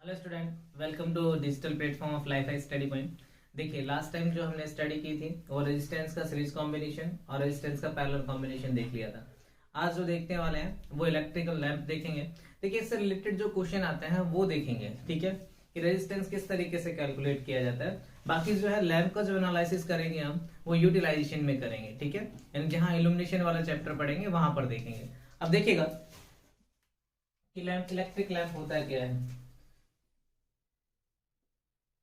Hello student, welcome to digital platform of Life Study Point. देखिए, last time जो हमने study की थी वो रेजिस्टेंस का सीरीज कॉम्बिनेशन और रेजिस्टेंस का पैरेलल कॉम्बिनेशन देख लिया था। आज जो देखने वाले हैं वो इलेक्ट्रिकल लैंप देखेंगे। देखिए, इससे रिलेटेड जो क्वेश्चन आते हैं वो देखेंगे, ठीक है, कि रेजिस्टेंस किस तरीके से कैलकुलेट किया जाता है। बाकी जो है लैंप का जो एनालिसिस करेंगे हम वो यूटिलाइजेशन में करेंगे, ठीक है, यानी जहाँ इल्यूमिनेशन वाला चैप्टर पढ़ेंगे वहां पर देखेंगे। अब देखिएगा कि लैंप, इलेक्ट्रिक लैंप होता है क्या है।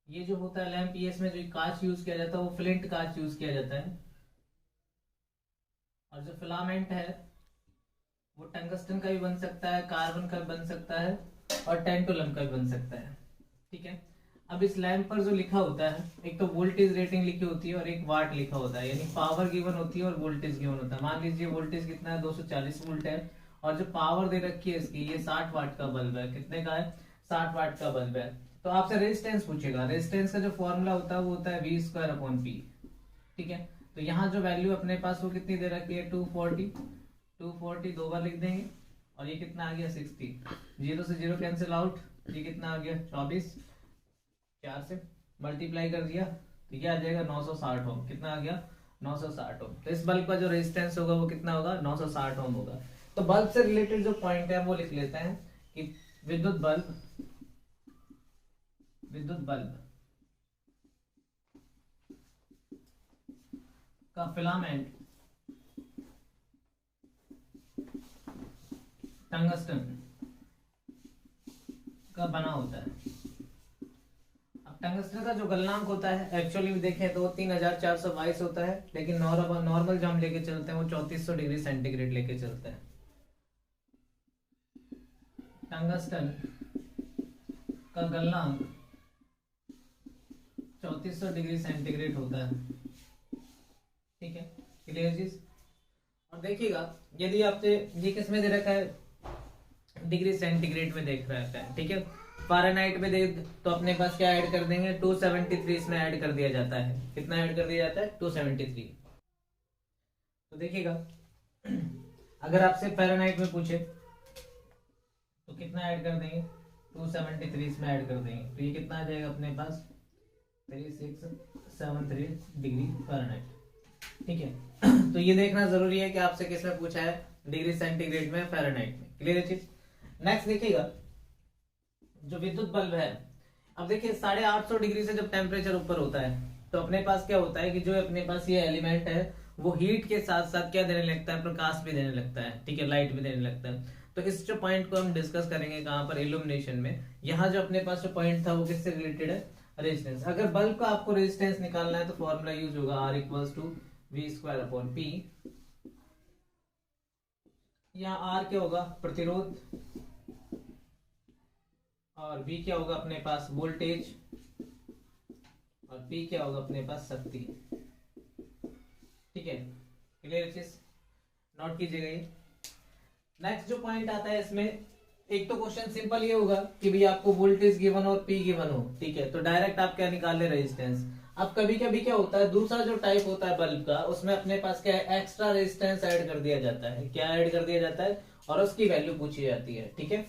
ये जो होता है लैंप, ये इसमें जो कांच यूज किया जाता है वो फ्लिंट कांच यूज किया जाता है। और जो फिलामेंट है वो टंगस्टन का भी बन सकता है, कार्बन का भी बन सकता है और टेंटोलम का भी बन सकता है, ठीक है। अब इस लैंप पर जो लिखा होता है, एक तो वोल्टेज रेटिंग लिखी होती है और एक वाट लिखा होता है, यानी पावर गिवन होती है और वोल्टेज गिवन होता है। मान लीजिए वोल्टेज कितना है, 240 वोल्ट है, और जो पावर दे रखी है इसकी, ये 60 वाट का बल्ब है। कितने का है? 60 वाट का बल्ब है। तो आपसे रेजिस्टेंस पूछेगा। रेजिस्टेंस का जो फॉर्मूला होता है वो होता है V² P, ठीक है। तो यहाँ जो वैल्यू अपने पास वो कितनी दे रखी है, 240 दो बार लिख देंगे। और ये कितना आ गया, 60। जीरो से जीरो कैंसिल आउट, ये कितना आ गया, 24। 4 से मल्टीप्लाई कर दिया तो ये आ जाएगा 960 ओम। कितना आ गया, 960 ओम। तो इस बल्ब का जो रेजिस्टेंस होगा वो कितना होगा, 960 ओम होगा। तो बल्ब से रिलेटेड जो पॉइंट है वो लिख लेते हैं कि विद्युत बल्ब का फिलामेंट टंगस्टन का बना होता है। अब टंगस्टन का जो गलनांक होता है एक्चुअली देखें तो 3422 होता है, लेकिन नॉर्मल जो हम लेके चलते हैं वो 3400 डिग्री सेंटीग्रेड लेके चलते हैं। टंगस्टन का गलनांक 3400 डिग्री सेंटीग्रेड होता है, ठीक है। क्लियर चीज। और देखिएगा, यदि आपसे ये किस में दे रखा है, डिग्री सेंटीग्रेड में देख रखा है, ठीक है। फ़ारेनहाइट में दे तो अपने पास क्या ऐड कर देंगे, 273 इसमें ऐड कर दिया जाता है। कितना ऐड कर दिया जाता है, 273। तो देखिएगा, अगर आपसे फ़ारेनहाइट में पूछे तो कितना ऐड कर देंगे, 273 इसमें ऐड कर देंगे। तो ये कितना आ जाएगा अपने पास, 3673 डिग्री फ़ारेनहाइट, ठीक है। तो ये देखना जरूरी है कि आपसे किस में पूछा है, डिग्री सेंटीग्रेड में, फ़ारेनहाइट में। क्लियर है चीज। नेक्स्ट देखिएगा, जो विद्युत बल्ब है, अब देखिए 850 डिग्री से जब टेम्परेचर ऊपर होता है तो अपने पास क्या होता है कि जो अपने पास ये एलिमेंट है वो हीट के साथ साथ क्या देने लगता है, प्रकाश भी देने लगता है, ठीक है, लाइट भी देने लगता है। तो इस जो पॉइंट को हम डिस्कस करेंगे कहां पर, इल्यूमिनेशन में। यहाँ जो अपने पास जो पॉइंट था वो किससे रिलेटेड है, रेजिस्टेंस। अगर बल्ब का आपको रेजिस्टेंस निकालना है तो फॉर्मूला यूज होगा R = V²/P। यहाँ R क्या होगा, प्रतिरोध, और V क्या होगा अपने पास, वोल्टेज, और P क्या होगा अपने पास, शक्ति, ठीक है। क्लियर चीज, नोट कीजिएगा ये। नेक्स्ट जो पॉइंट आता है इसमें, एक तो क्वेश्चन सिंपल ये होगा कि भाई आपको वोल्टेज गिवन और P गिवन हो, ठीक है, तो डायरेक्ट आप क्या निकाल ले, रेजिस्टेंस। अब कभी कभी क्या होता है, दूसरा जो टाइप होता है बल्ब का, उसमें अपने पास क्या है, एक्स्ट्रा रेजिस्टेंस ऐड कर दिया जाता है। क्या ऐड कर दिया जाता है, और उसकी वैल्यू पूछी जाती है, ठीक है।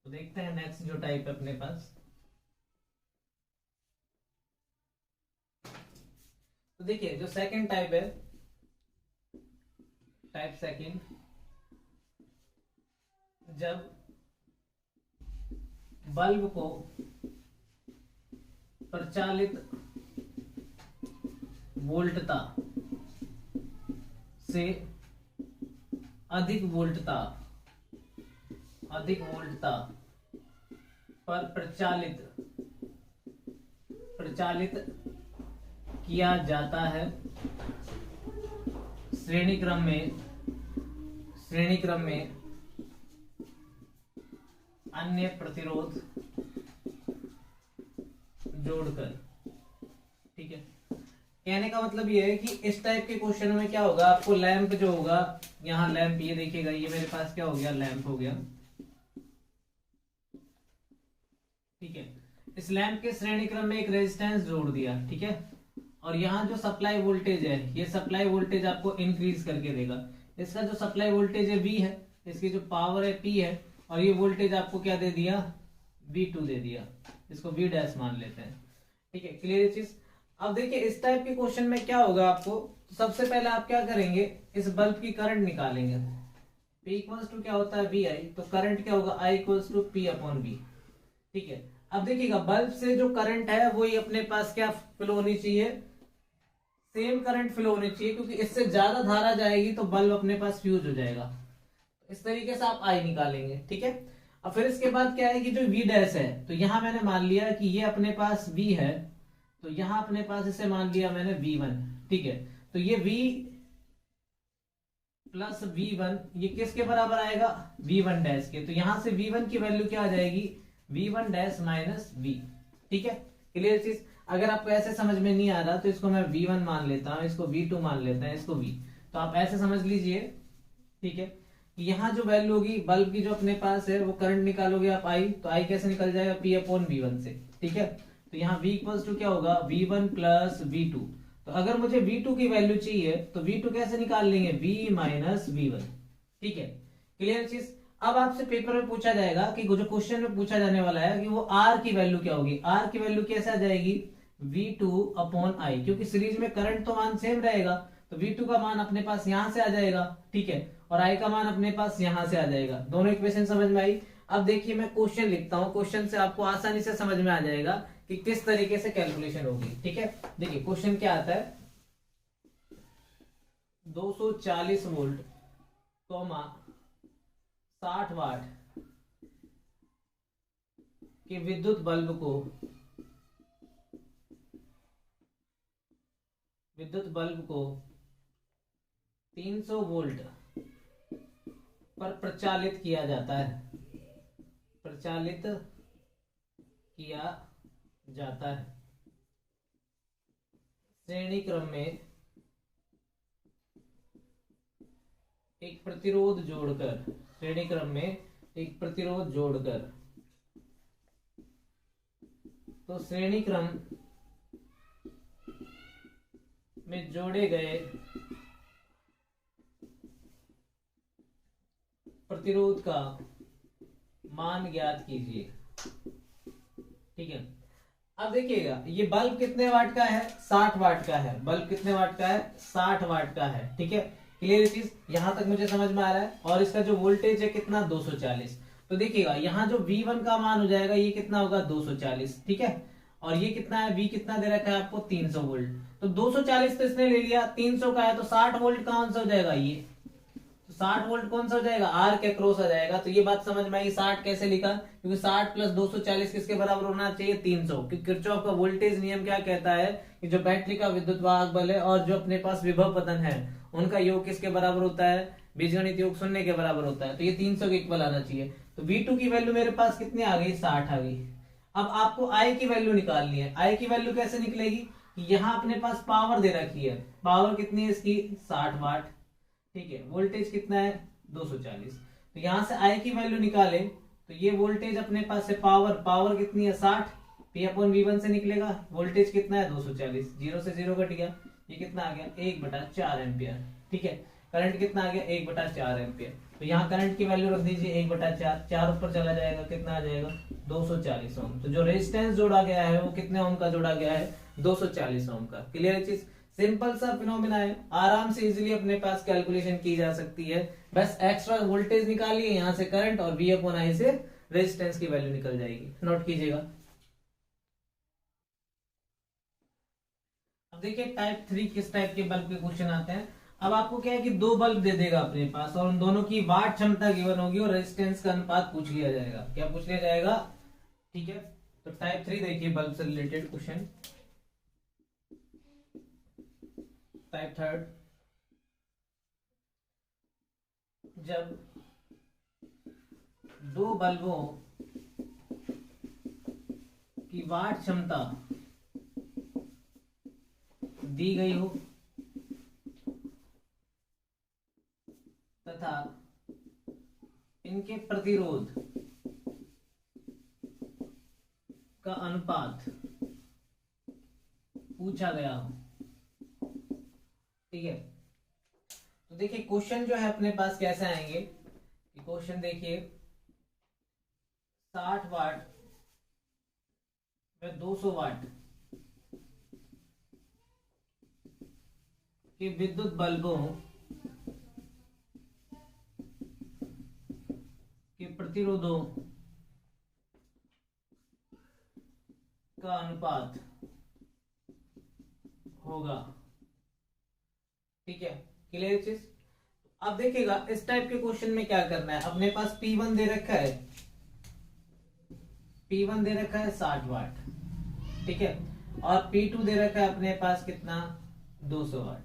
तो देखते हैं नेक्स्ट जो टाइप है अपने पास। तो देखिए, जो सेकंड टाइप है, टाइप सेकंड, जब बल्ब को प्रचालित वोल्टता से अधिक वोल्टता पर प्रचालित किया जाता है, श्रेणी क्रम में अन्य प्रतिरोध जोड़कर, ठीक है। कहने का मतलब ये है कि इस टाइप के क्वेश्चन में क्या होगा, आपको लैंप जो होगा, यहाँ लैंप, ये देखिएगा, ये मेरे पास क्या हो गया, लैंप हो गया, ठीक है। इस लैंप के श्रेणी क्रम में एक रेजिस्टेंस जोड़ दिया, ठीक है। और यहाँ जो सप्लाई वोल्टेज है, ये सप्लाई वोल्टेज आपको इंक्रीज करके देगा। इसका जो सप्लाई वोल्टेज है V है, इसकी जो पावर है P है, और ये वोल्टेज आपको क्या दे दिया, V2 दे दिया, इसको V डैश मान लेते हैं। ठीक है, क्लियर चीज। अब देखिए इस टाइप के क्वेश्चन में क्या होगा आपको, तो सबसे पहले आप क्या करेंगे, इस बल्ब की करंट निकालेंगे। P इक्वल्स टू क्या होता है VI, तो करंट क्या होगा I equals to P upon V। ठीक है, अब देखिएगा बल्ब से जो करंट है वो ही अपने पास क्या फ्लो होनी चाहिए, सेम करंट फ्लो होनी चाहिए, क्योंकि इससे ज्यादा धारा जाएगी तो बल्ब अपने पास फ्यूज हो जाएगा। इस तरीके से आप आई निकालेंगे। ठीक है, अब फिर इसके बाद क्या है कि जो वी डैश है, तो यहां मैंने मान लिया कि ये अपने पास वी है, तो यहां अपने पास इसे मान लिया मैंने V1। ठीक है, तो ये V प्लस V1 ये किसके बराबर आएगा, V1 डैश के, तो यहां से V1 की वैल्यू क्या आ जाएगी, V1 डैश माइनस V। ठीक है, क्लियर चीज। अगर आपको ऐसे समझ में नहीं आ रहा तो इसको मैं V1 मान लेता हूं, इसको V2 मान लेता है, इसको V, तो आप ऐसे समझ लीजिए। ठीक है, कि यहाँ जो वैल्यू होगी बल्ब की जो अपने पास है, वो करंट निकालोगे आप आई, तो आई कैसे निकल जाएगा, P अपॉन V1 से। ठीक है, तो यहाँ V इक्वल्स टू क्या होगा, V1 प्लस V2। तो अगर मुझे V2 की वैल्यू चाहिए तो V2 कैसे निकाल लेंगे, V माइनस V1। ठीक है, क्लियर चीज। अब आपसे पेपर में पूछा जाएगा कि जो क्वेश्चन में पूछा जाने वाला है कि वो R की वैल्यू क्या होगी, R की वैल्यू कैसे आ जाएगी, V2 अपॉन I, क्योंकि सीरीज में करंट तो मान सेम रहेगा, तो V2 का मान अपने पास यहां से आ जाएगा। ठीक है, और I का मान अपने पास यहां से आ जाएगा। दोनों इक्वेशन समझ में आई। अब देखिए मैं क्वेश्चन लिखता हूं, क्वेश्चन से आपको आसानी से समझ में आ जाएगा कि किस तरीके से कैलकुलेशन होगी। ठीक है, देखिए क्वेश्चन क्या आता है, 240 वोल्ट 60 वाट के विद्युत बल्ब को 300 वोल्ट पर प्रचालित किया जाता है, श्रेणी क्रम में एक प्रतिरोध जोड़कर, तो श्रेणी क्रम में जोड़े गए प्रतिरोध का मान ज्ञात कीजिए। ठीक है, अब देखिएगा ये बल्ब कितने वाट का है, 60 वाट का है। बल्ब कितने वाट का है, 60 वाट का है। ठीक है, क्लियर चीज, यहां तक मुझे समझ में आ रहा है। और इसका जो वोल्टेज है कितना, 240। तो देखिएगा यहाँ जो V1 का मान हो जाएगा ये कितना होगा, 240। ठीक है, और ये कितना है, V कितना दे रखा है आपको, 300 वोल्ट। तो 240 तो इसने ले लिया, 300 का है तो 60 वोल्ट कौन सा हो जाएगा, ये 60 वोल्ट कौन सा हो जाएगा, आर के क्रॉस आ जाएगा। तो ये बात समझ में आई। 60 कैसे लिखा, क्योंकि 60 प्लस 240 किसके बराबर होना चाहिए, 300। क्योंकि किरचॉफ का वोल्टेज नियम क्या कहता है कि जो बैटरी का विद्युत वाहक बल है और जो अपने पास विभव पतन है उनका योग किसके बराबर होता है, बीजगणित योग शून्य के बराबर होता है। तो ये 300 के इक्वल आना चाहिए। तो V2 की वैल्यू मेरे पास कितनी आ गई, 60 आ गई। अब आपको I की वैल्यू निकालनी है। I की वैल्यू कैसे निकलेगी, यहाँ अपने पास पावर दे रखी है, पावर कितनी है इसकी, 60 वाट। ठीक है, वोल्टेज कितना है, 240। तो यहां से I की वैल्यू निकाले तो ये वोल्टेज अपने पास है, पावर कितनी है, 60, P अपॉन V1 से निकलेगा। वोल्टेज कितना है, 240, 0 से 0 कट गया, ये कितना आ गया, 1/4 एम्पियर। ठीक है, करंट कितना आ गया, 1/4 एम्पियर। तो यहाँ करंट की वैल्यू रख दीजिए 1/4, 4 ऊपर चला जाएगा, कितना आ जाएगा, 240 ओम। तो जो रेजिस्टेंस जोड़ा गया है वो कितने ओम का जोड़ा गया है, 240 ओम का। क्लियर चीज, सिंपल सा फिनोमिना है, आराम से इजीली अपने पास कैलकुलेशन की जा सकती है। बस एक्स्ट्रा वोल्टेज निकालिए, यहाँ से करंट, और V अपॉन I से रेजिस्टेंस की वैल्यू निकल जाएगी। नोट कीजिएगा। अब देखिए टाइप 3 किस टाइप के बल्ब के क्वेश्चन आते हैं। अब आपको क्या है कि दो बल्ब दे देगा अपने पास और उन दोनों की वाट क्षमता गिवन होगी और रेजिस्टेंस का अनुपात पूछ लिया जाएगा। क्या पूछ लिया जाएगा, ठीक है। तो टाइप 3 देखिए बल्ब से रिलेटेड क्वेश्चन। टाइप 3, जब दो बल्बों की वाट क्षमता दी गई हो तथा इनके प्रतिरोध का अनुपात पूछा गया हो, ठीक है। तो देखिए क्वेश्चन जो है अपने पास कैसे आएंगे, क्वेश्चन देखिए, 60 वाट व 200 वाट के विद्युत बल्बों के प्रतिरोधों का अनुपात होगा। ठीक है, क्लियर चीज। अब देखिएगा इस टाइप के क्वेश्चन में क्या करना है, अपने पास P1 दे रखा है, P1 दे रखा है 60 वाट, ठीक है, और P2 दे रखा है अपने पास कितना, 200 वाट।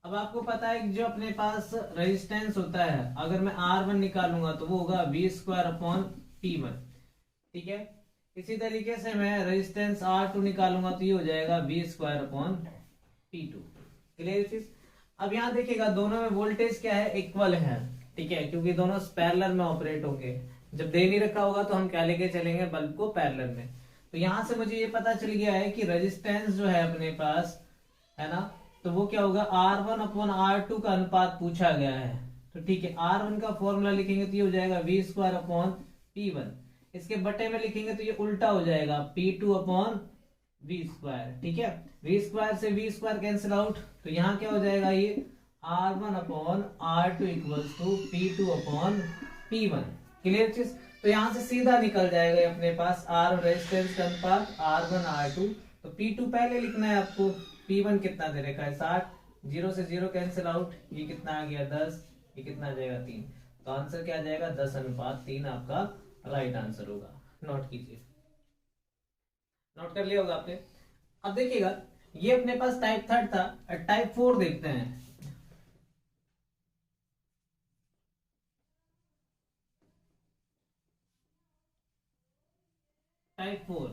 अब आपको पता है कि जो अपने पास रेजिस्टेंस होता है, अगर मैं R1 निकालूंगा तो वो होगा V² अपॉन P1, ठीक है। इसी तरीके से मैं रेजिस्टेंस R2 निकालूंगा तो ये हो जाएगा V² अपॉन P2, क्लियर चीज। अब यहाँ देखिएगा दोनों में वोल्टेज क्या है, इक्वल है, ठीक है, क्योंकि दोनों पैरेलल में ऑपरेट होंगे। जब दे नहीं रखा होगा तो हम क्या लेके चलेंगे, बल्ब को पैरेलल में। तो यहां से मुझे ये पता चल गया है कि रेजिस्टेंस जो है अपने पास, है ना, तो वो क्या होगा, R1 अपॉन R2 का अनुपात पूछा गया है। तो ठीक है, R1 का फॉर्मूला लिखेंगे तो ये हो जाएगा V² अपॉन P1, इसके बटे में लिखेंगे तो ये उल्टा हो जाएगा P2 अपॉन V², ठीक है। V² से V² कैंसिल आउट, तो यहाँ क्या हो जाएगा, ये R1 upon R2 equals to P2 upon P1, clear चीज। तो यहां से सीधा निकल जाएगा अपने पास R रेजिस्टेंस का अनुपात R1 R2, तो P2 पहले लिखना है आपको, P1 कितना दे रखा है 60, 0 से 0 कैंसिल आउट, ये कितना आ गया 10, ये कितना आ जाएगा 3, तो आंसर क्या आ जाएगा 10:3 आपका राइट आंसर होगा। नोट कीजिए, नोट कर लिया होगा आपने। अब देखिएगा ये अपने पास टाइप 3 था, टाइप 4 देखते हैं। टाइप 4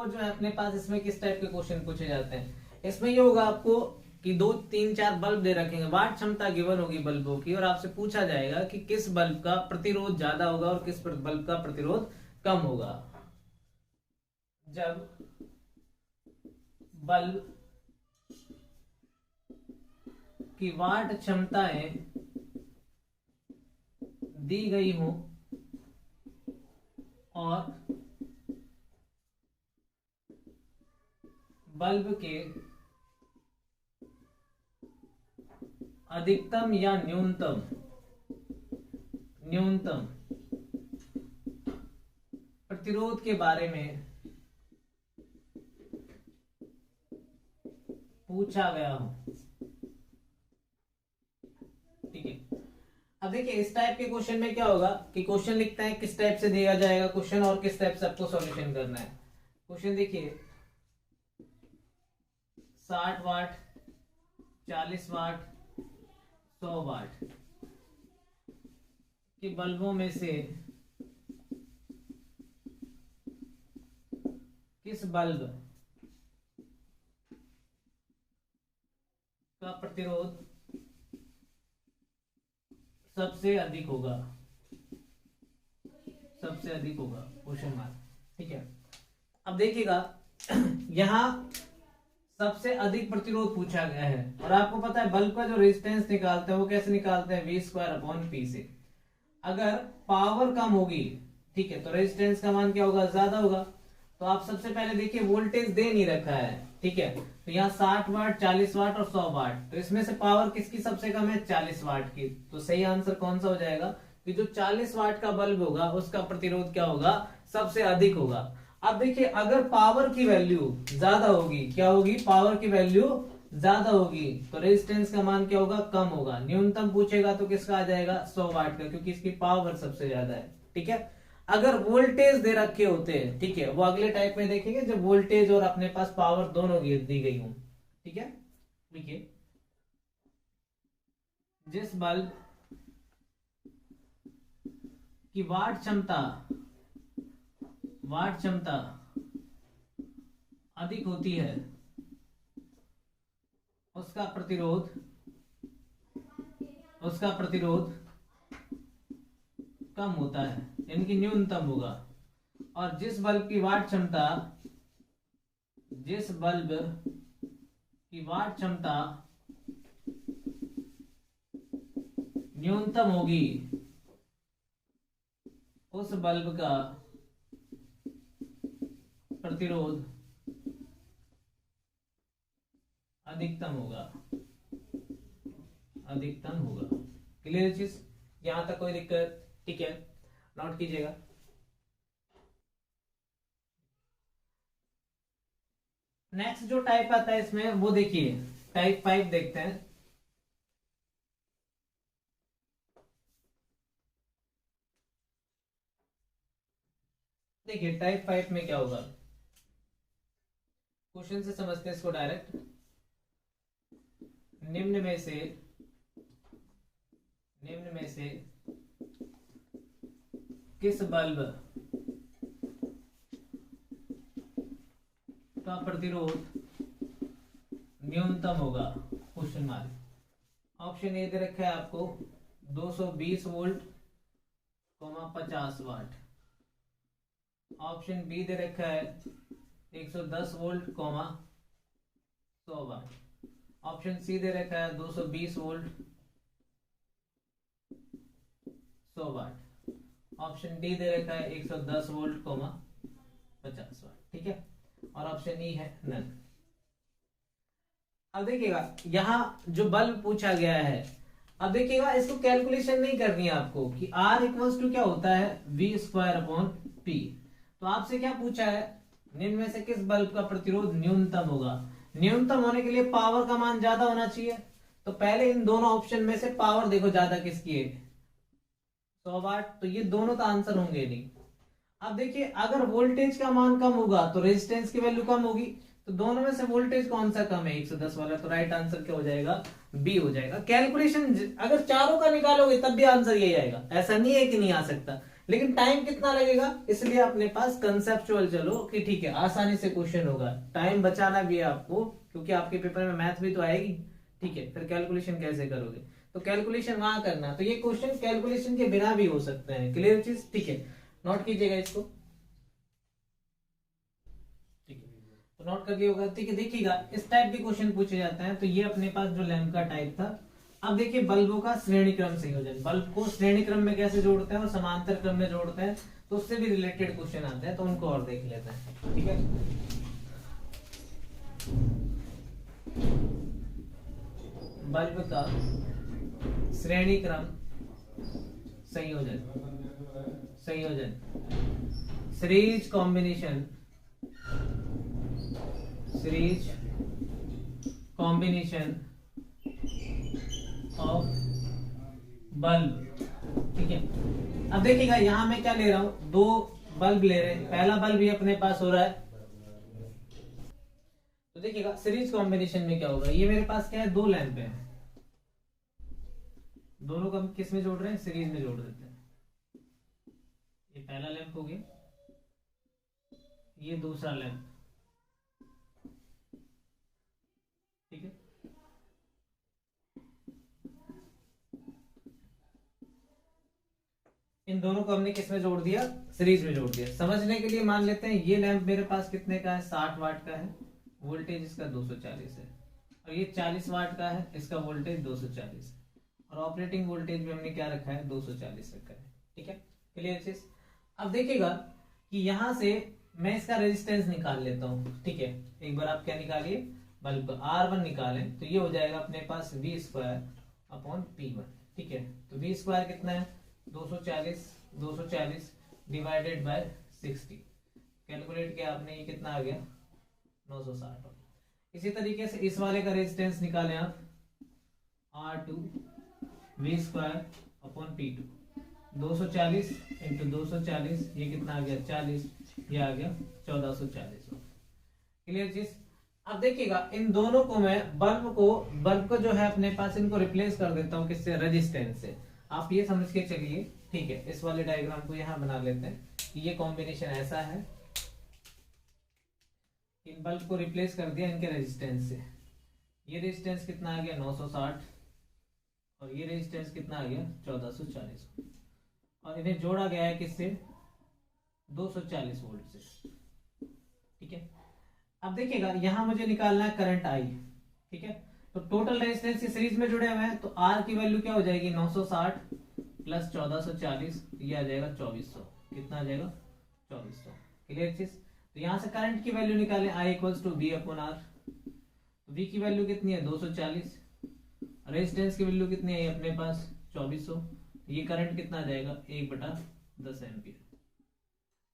जो है अपने पास, इसमें किस टाइप के क्वेश्चन पूछे जाते हैं, इसमें ये होगा आपको कि 2 3 4 बल्ब दे रखेंगे, वाट क्षमता गिवन होगी बल्बों की, और आपसे पूछा जाएगा कि किस बल्ब का प्रतिरोध ज्यादा होगा और किस बल्ब का प्रतिरोध कम होगा। जब बल्ब की वाट क्षमताएं दी गई हो और बल्ब के अधिकतम या न्यूनतम प्रतिरोध के बारे में पूछा गया हो, ठीक है। अब देखिए इस टाइप के क्वेश्चन में क्या होगा कि क्वेश्चन लिखते हैं किस टाइप से दिया जाएगा क्वेश्चन और किस टाइप से आपको सॉल्यूशन करना है। क्वेश्चन देखिए 60 वाट, 40 वाट, 100 वाट के बल्बों में से किस बल्ब का प्रतिरोध सबसे अधिक होगा, क्वेश्चन मार्क, ठीक है। अब देखिएगा यहां सबसे अधिक प्रतिरोध पूछा गया है, और आपको पता है बल्ब का जो रेजिस्टेंस निकालते हैं वो कैसे निकालते हैं, V² अपॉन P से। अगर पावर कम होगी, ठीक है, तो रेजिस्टेंस का मान क्या होगा, ज्यादा होगा। तो आप सबसे पहले देखिए वोल्टेज दे नहीं रखा है, ठीक है, तो यहाँ 60 वाट, 40 वाट और 100 वाट, तो इसमें से पावर किसकी सबसे कम है, 40 वाट की। तो सही आंसर कौन सा हो जाएगा कि जो 40 वाट का बल्ब होगा उसका प्रतिरोध क्या होगा, सबसे अधिक होगा। अब देखिए अगर पावर की वैल्यू ज्यादा होगी, क्या होगी, पावर की वैल्यू ज्यादा होगी, तो रेजिस्टेंस का मान क्या होगा, कम होगा। न्यूनतम पूछेगा तो किसका आ जाएगा, 100 वाट का, क्योंकि इसकी पावर सबसे ज्यादा है, ठीक है। अगर वोल्टेज दे रखे होते हैं, ठीक है, वो अगले टाइप में देखेंगे जब वोल्टेज और अपने पास पावर दोनों दी गई हो, ठीक है। देखिए जिस बल्ब की वाट क्षमता अधिक होती है उसका प्रतिरोध कम होता है, यानी कि न्यूनतम होगा। और जिस बल्ब की वाट क्षमता न्यूनतम होगी उस बल्ब का प्रतिरोध अधिकतम होगा, अधिकतम होगा। क्लियर चीज, यहां तक कोई दिक्कत? ठीक है, नोट कीजिएगा। नेक्स्ट जो टाइप आता है इसमें वो देखिए, टाइप 5 देखते हैं। देखिए टाइप 5 में क्या होगा, क्वेश्चन से समझते हैं इसको डायरेक्ट। निम्न में से किस बल्ब का प्रतिरोध न्यूनतम होगा, क्वेश्चन मार्क। ऑप्शन ए दे रखा है आपको 220 वोल्ट 50 वाट। ऑप्शन बी दे रखा है 110 वोल्ट 100 वाट। ऑप्शन सी दे रखा है 220 वोल्ट 100 वाट। ऑप्शन डी दे रखा है 110 वोल्ट 50 वाट। ठीक है, और ऑप्शन ई है नन। अब देखिएगा यहां जो बल्ब पूछा गया है, अब देखिएगा इसको कैलकुलेशन नहीं करनी है आपको कि R इक्वल्स टू क्या होता है, V²/P। तो आपसे क्या पूछा है, निम्न में से किस बल्ब का प्रतिरोध न्यूनतम होगा। न्यूनतम होने के लिए पावर का मान ज्यादा होना चाहिए, तो पहले इन दोनों ऑप्शन में से पावर देखो ज्यादा किसकी है, 100 वाट। तो ये दोनों तो आंसर होंगे नहीं। अब देखिए अगर वोल्टेज का मान कम होगा तो रेजिस्टेंस की वैल्यू कम होगी, तो दोनों में से वोल्टेज कौन सा कम है, 110 वाला। तो राइट आंसर क्या हो जाएगा, बी हो जाएगा। कैलकुलेशन अगर चारों का निकालोगे तब भी आंसर यही आएगा, ऐसा नहीं है कि नहीं आ सकता, लेकिन टाइम कितना लगेगा, इसलिए अपने पास कंसेप्चुअल चलो कि ठीक है आसानी से क्वेश्चन होगा। टाइम बचाना भी है आपको, क्योंकि आपके पेपर में मैथ भी तो आएगी। ठीक है, फिर कैलकुलेशन कैसे करोगे, तो कैलकुलेशन वहां करना। तो ये क्वेश्चन कैलकुलेशन के बिना भी हो सकते हैं। क्लियर चीज, ठीक है, नोट कीजिएगा इसको। ठीक है, तो नोट करके होगा। ठीक है, देखिएगा इस टाइप के क्वेश्चन पूछे जाते हैं। तो ये अपने पास जो लैंप का टाइप था। अब देखिए बल्बों का श्रेणी क्रम संयोजन, बल्ब को श्रेणी क्रम में कैसे जोड़ते हैं और समांतर क्रम में जोड़ते हैं, तो उससे भी रिलेटेड क्वेश्चन आते हैं, तो उनको और देख लेते हैं। ठीक है, बल्ब का श्रेणी क्रम संयोजन, सीरीज कॉम्बिनेशन ऑफ बल्ब। ठीक है, अब देखिएगा यहां मैं क्या ले रहा हूं, दो बल्ब ले रहे हैं। पहला बल्ब भी अपने पास हो रहा है, तो देखिएगा सीरीज कॉम्बिनेशन में क्या होगा, ये मेरे पास क्या है, दो लैंप है, दोनों को हम किस में जोड़ रहे हैं, सीरीज में जोड़ देते हैं। ये पहला लैंप हो गया, ये दूसरा लैंप। ठीक है, इन दोनों को हमने किस में जोड़ दिया, सीरीज में जोड़ दिया। समझने के लिए मान लेते हैं ये लैंप मेरे पास कितने का है, 60 वाट का है, वोल्टेज इसका 240 है, और ये 40 वाट का है, इसका वोल्टेज 240 है, और ऑपरेटिंग वोल्टेज भी हमने क्या रखा है, 240 रखा है। ठीक है, क्लियर चीज। अब देखिएगा कि यहां से मैं इसका रेजिस्टेंस निकाल लेता हूं। ठीक है, एक बार आप क्या निकालिए, बल्ब R1 निकालें, तो ये हो जाएगा अपने पास V²/P1। ठीक है, तो V² कितना है, 240 डिवाइडेड बाय 60। कैलकुलेट किया आपने, ये कितना आ गया, 960। इसी तरीके से इस वाले का रेजिस्टेंस निकालें आप, R2 V²/P2, 240 इंटू 240, ये कितना आ गया, 40, ये आ गया 1440। क्लियर चीज। अब देखिएगा इन दोनों को मैं बल्ब को जो है अपने पास, इनको रिप्लेस कर देता हूं किससे, रेजिस्टेंस से। आप ये समझ के चलिए। ठीक है, इस वाले डायग्राम को यहां बना लेते हैं कि ये कॉम्बिनेशन ऐसा है, इन बल्ब को रिप्लेस कर दिया इनके रेजिस्टेंस से। ये रेजिस्टेंस कितना आ गया, 960, और ये रेजिस्टेंस कितना आ गया, 1440, और इन्हें जोड़ा गया है किससे, 240 वोल्ट से। ठीक है, अब देखिएगा यहां मुझे निकालना है करंट I। ठीक है, तो टोटल रेजिस्टेंस की सीरीज में जुड़े हुए हैं, तो आर की वैल्यू क्या हो जाएगी 960 प्लस 1440, ये आ जाएगा 2400। कितना आ जाएगा 2400। क्लियर चीज। तो यहां से करंट की वैल्यू निकालें, I equals to V upon R. V की वैल्यू कितनी है 240, रेजिस्टेंस की वैल्यू कितनी है अपने पास 2400, ये करंट कितना आ जाएगा 1/10 एम्पियर।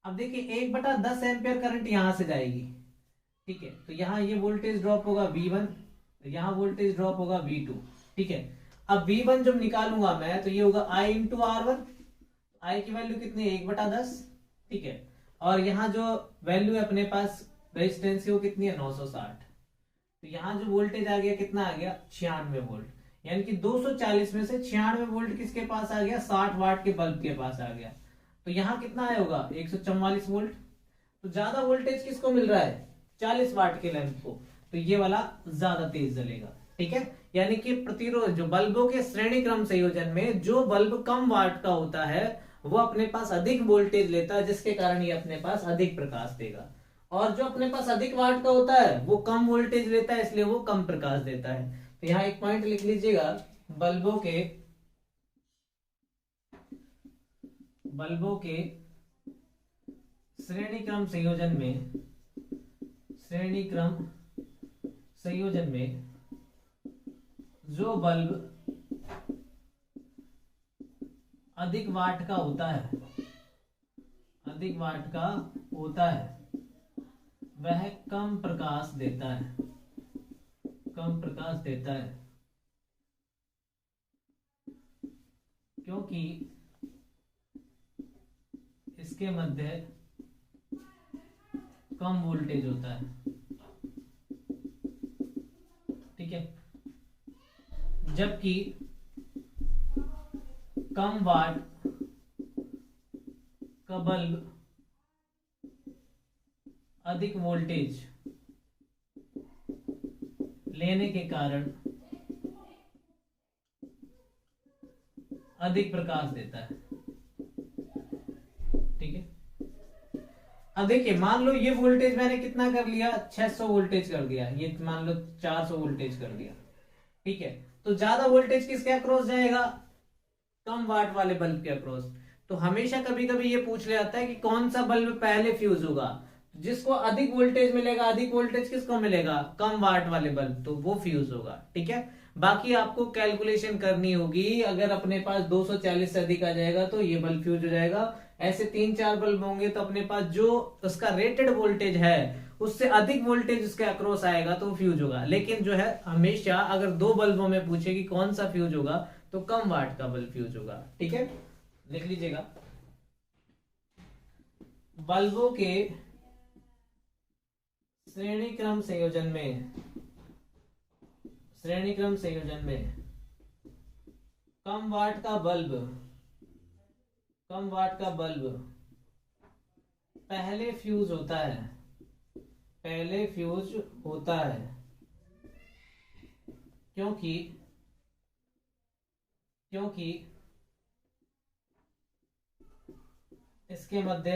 अब देखिए 1/10 एम्पियर करंट यहां से जाएगी, ठीक है। तो यहाँ ये वोल्टेज ड्रॉप होगा V1, यहाँ वोल्टेज ड्रॉप होगा V2, ठीक है। अब V1 जब निकालूंगा मैं तो ये होगा I इंटू R1, I की वैल्यू कितनी है 1/10, ठीक है। और यहाँ जो वैल्यू है अपने पास रेजिस्टेंस की वो कितनी है 960, तो यहाँ जो वोल्टेज आ गया कितना आ गया 96 वोल्ट, यानी कि 240 में से 96 वोल्ट किसके पास आ गया 60 वाट के बल्ब के पास आ गया। तो यहाँ कितना आया होगा 144 वोल्ट। तो ज्यादा वोल्टेज किसको मिल रहा है 40 वाट के लैंप को, तो ये वाला ज्यादा तेज जलेगा, ठीक है। यानी कि प्रतिरोध जो बल्बों के श्रेणी क्रम संयोजन में जो बल्ब कम वाट का होता है वो अपने पास अधिक वोल्टेज लेता है, जिसके कारण ये अपने पास अधिक प्रकाश देगा। और जो अपने पास अधिक वाट का होता है वो कम वोल्टेज लेता है, इसलिए वो कम प्रकाश देता है। तो यहाँ एक पॉइंट लिख लीजिएगा, बल्बों के श्रेणी क्रम संयोजन में जो बल्ब अधिक वाट का होता है वह कम प्रकाश देता है, क्योंकि इसके मध्य कम वोल्टेज होता है, ठीक है। जबकि कम वाट का बल्ब अधिक वोल्टेज लेने के कारण अधिक प्रकाश देता है, ठीक है। अब देखिए मान लो ये वोल्टेज मैंने कितना कर लिया 600 वोल्टेज कर दिया, ये मान लो 400 वोल्टेज कर दिया, ठीक है। तो ज्यादा वोल्टेज किसके अक्रॉस जाएगा कम वाट वाले बल्ब के अक्रॉस। तो हमेशा कभी कभी ये पूछ ले आता है कि कौन सा बल्ब पहले फ्यूज होगा, जिसको अधिक वोल्टेज मिलेगा, अधिक वोल्टेज किसको मिलेगा कम वाट वाले बल्ब, तो वो फ्यूज होगा, ठीक है। बाकी आपको कैलकुलेशन करनी होगी, अगर अपने पास 240 से अधिक आ जाएगा तो ये बल्ब फ्यूज हो जाएगा, ऐसे 3-4 बल्ब होंगे तो अपने पास जो उसका रेटेड वोल्टेज है उससे अधिक वोल्टेज उसके अक्रॉस आएगा तो फ्यूज होगा। लेकिन जो है हमेशा अगर 2 बल्बों में पूछे कि कौन सा फ्यूज होगा तो कम वाट का बल्ब फ्यूज होगा, ठीक है। लिख लीजिएगा, बल्बों के श्रेणी क्रम संयोजन में कम वाट का बल्ब पहले फ्यूज होता है, क्योंकि इसके मध्य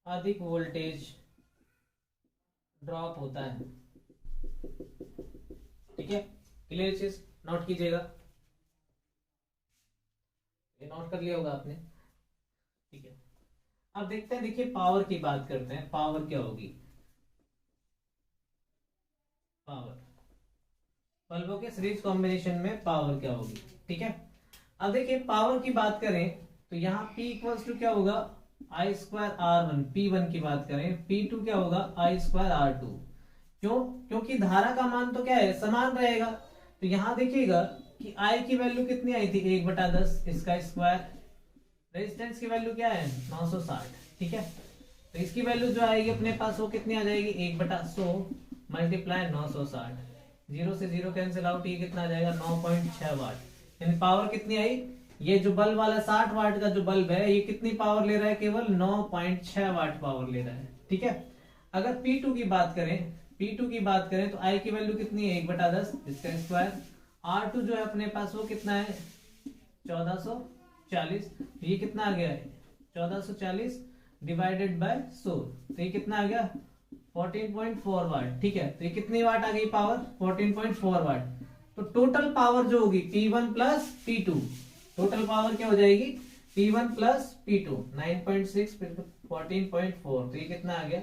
अधिक वोल्टेज ड्रॉप होता है, ठीक है। क्लियर चीज नोट कीजिएगा, ये नोट कर लिया होगा आपने, ठीक है। अब देखते हैं, देखिए पावर की बात करते हैं, पावर क्या होगी। पावर बल्बों के सीरीज कॉम्बिनेशन में पावर क्या होगी, ठीक है। अब देखिए पावर की बात करें तो यहाँ P इक्वल्स टू क्या होगा I स्क्वायर R1, P1 की बात करें, P2 क्या होगा I स्क्वायर R2। क्यों? क्योंकि धारा का मान तो क्या है समान रहेगा। तो यहाँ देखिएगा कि I की वैल्यू कितनी आई थी 1/10, इसका स्क्वायर, रेजिस्टेंस की वैल्यू क्या है 960, ठीक है। तो इसकी वैल्यू जो आएगी अपने पास वो कितनी आ जाएगी 1/100 मल्टीप्लाई 960, 0 से 0 कैंसिल आउट, ये कितना आ जाएगा 9.6 वाट। यानी पावर कितनी आई, ये जो बल्ब वाला 60 वाट का जो बल्ब है ये कितनी पावर ले रहा है केवल 9.6 वाट पावर ले रहा है, ठीक है। अगर P2 की बात करें तो I की वैल्यू कितनी है 1/10, इसका स्क्वायर, R2 जो है अपने पास वो कितना है 1440, ये कितना आ गया है 1440 डिवाइडेड बाय 100, तो ये कितना आ गया 14.4 वाट, ठीक है। तो ये कितनी वाट आ गई पावर? 14.4 वाट। तो टोटल पावर जो होगी P1 plus P2, total power क्या हो जाएगी? P1 प्लस P2, 9.6 14.4, तो ये कितना आ गया?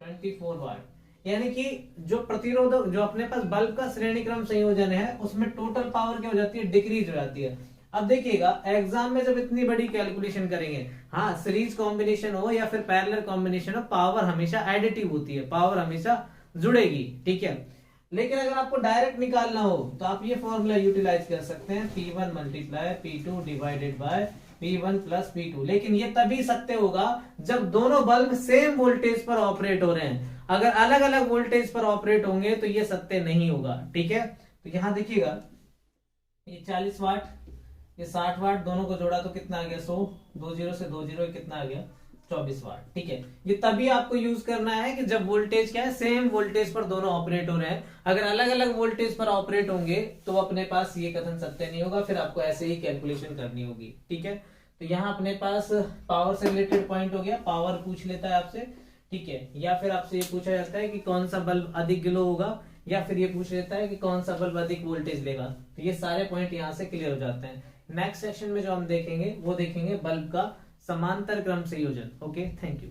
24 वाट। यानी कि जो प्रतिरोधक, जो अपने पास बल्ब का श्रेणी क्रम संयोजन है, उसमें टोटल पावर क्या हो जाती है? डिक्रीज हो जाती है। अब देखिएगा एग्जाम में जब इतनी बड़ी कैलकुलेशन करेंगे, हाँ सीरीज कॉम्बिनेशन हो या फिर पैरेलल कॉम्बिनेशन हो, पावर हमेशा एडिटिव होती है, पावर हमेशा जुड़ेगी, ठीक है। लेकिन अगर आपको डायरेक्ट निकालना हो तो आप ये फॉर्मूला यूटिलाइज कर सकते हैं, P1 multiply P2 divided by P1 plus P2। लेकिन ये तभी सत्य होगा जब दोनों बल्ब सेम वोल्टेज पर ऑपरेट हो रहे हैं। अगर अलग अलग वोल्टेज पर ऑपरेट होंगे तो ये सत्य नहीं होगा, ठीक है। तो यहां देखिएगा ये 40 वाट, ये 60 वाट, दोनों को जोड़ा तो कितना आ गया? 100, 20 से 20 कितना आ गया? 24 वाट, ठीक है। ये तभी आपको यूज करना है कि जब वोल्टेज क्या है? सेम वोल्टेज पर दोनों ऑपरेट हो रहे हैं। अगर अलग अलग वोल्टेज पर ऑपरेट होंगे तो अपने पास ये कथन सत्य नहीं होगा, फिर आपको ऐसे ही कैलकुलेशन करनी होगी, ठीक है। तो यहाँ अपने पास पावर से रिलेटेड पॉइंट हो गया, पावर पूछ लेता है आपसे, ठीक है। या फिर आपसे ये पूछा जाता है कि कौन सा बल्ब अधिक ग्लो होगा, या फिर ये पूछ लेता है कि कौन सा बल्ब अधिक वोल्टेज लेगा। तो ये सारे पॉइंट यहाँ से क्लियर हो जाते हैं। नेक्स्ट सेक्शन में जो हम देखेंगे वो देखेंगे बल्ब का समांतर क्रम संयोजन। Okay, thank you.